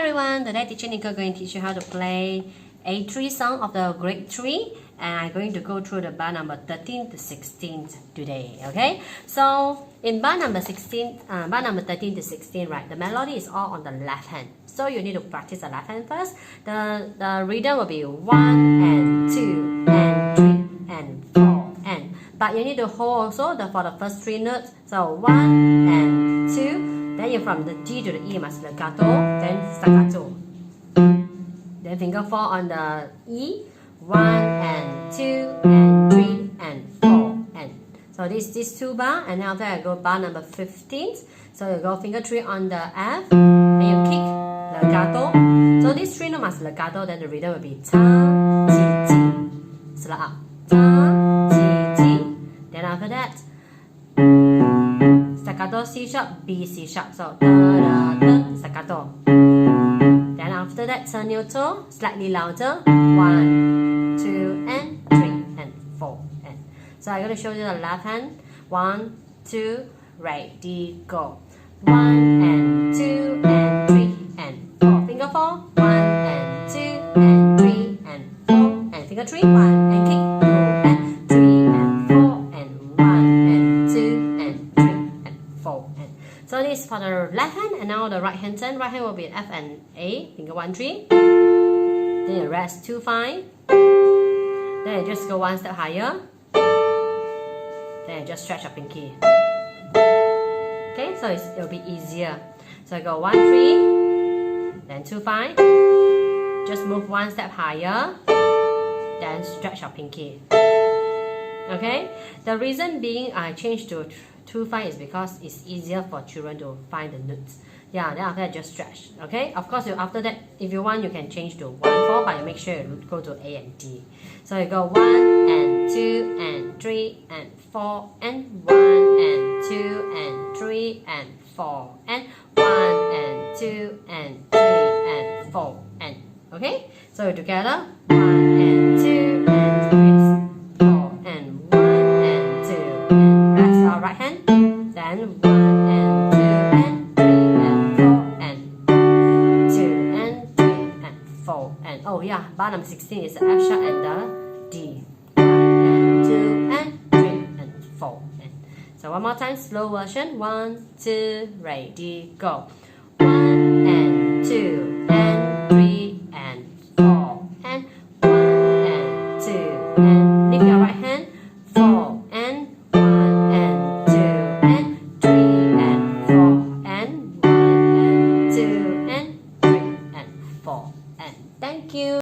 everyone, today teacher Nicole going to teach you how to play A3 song of the grade 3, and I'm going to go through the bar number 13 to 16 today. Okay, so in bar number 13 to 16, right, the melody is all on the left hand, so you need to practice the left hand first. The rhythm will be 1 and 2 and 3 and 4 and, but you need to hold also for the first 3 notes. So 1 and 2, then you from the G to the E must legato, then staccato. Then finger 4 on the E, 1 and 2 and 3 and 4 and. So this 2 bar, and then after I go bar number 15. So you go finger 3 on the F, and you kick legato. So these 3 notes must legato, then the rhythm will be ta, ti, ti. Slap up. Ta, ti, ti. Then after that, staccato C sharp, B C sharp. So da da da staccato. Then after that, turn neutral, slightly louder. 1, 2, and 3 and 4 and. So I'm going to show you the left hand. 1, 2, ready, go. 1 and 2 and 3 and 4. Finger 4. 1 and 2 and 3 and 4 and finger 3. 1 and kick. 2 and 3 and 4 and 1 and 2 and 3 and 4 and. So this is for the left hand, and now the right hand turn. Right hand will be F and A, finger 1, 3. Then you rest 2, 5. Then you just go 1 step higher. Then you just stretch your pinky. Okay, so it will be easier. So I go 1, 3, then 2, 5. Just move 1 step higher, then stretch your pinky. Okay, the reason being I changed to 2, 5 is because it's easier for children to find the notes. Yeah, then after that just stretch. Okay, of course after that, if you want, you can change to 1, 4, but you make sure you go to A and D. So you go 1 and 2 and 3 and 4 and 1 and 2 and 3 and 4 and 1 and 2 and 3 and 4 and. Okay, so together 1 and 2 and 3, 4 and 1 and 2 and rest our right hand. Then 1 and 2 and 3 and 4 and 2 and 3 and 4 and. Oh yeah, bar number 16 is the F sharp and the D. 1 and 2 and 3 and 4 and. So one more time, slow version. 1, 2, ready, go. 1 and 2 and 3 and 4 and 1 and 2 and lift your right hand. 4 and 1 and 2 and 3 and 4 and 1 and 2 and 3 and 4 and. Thank you.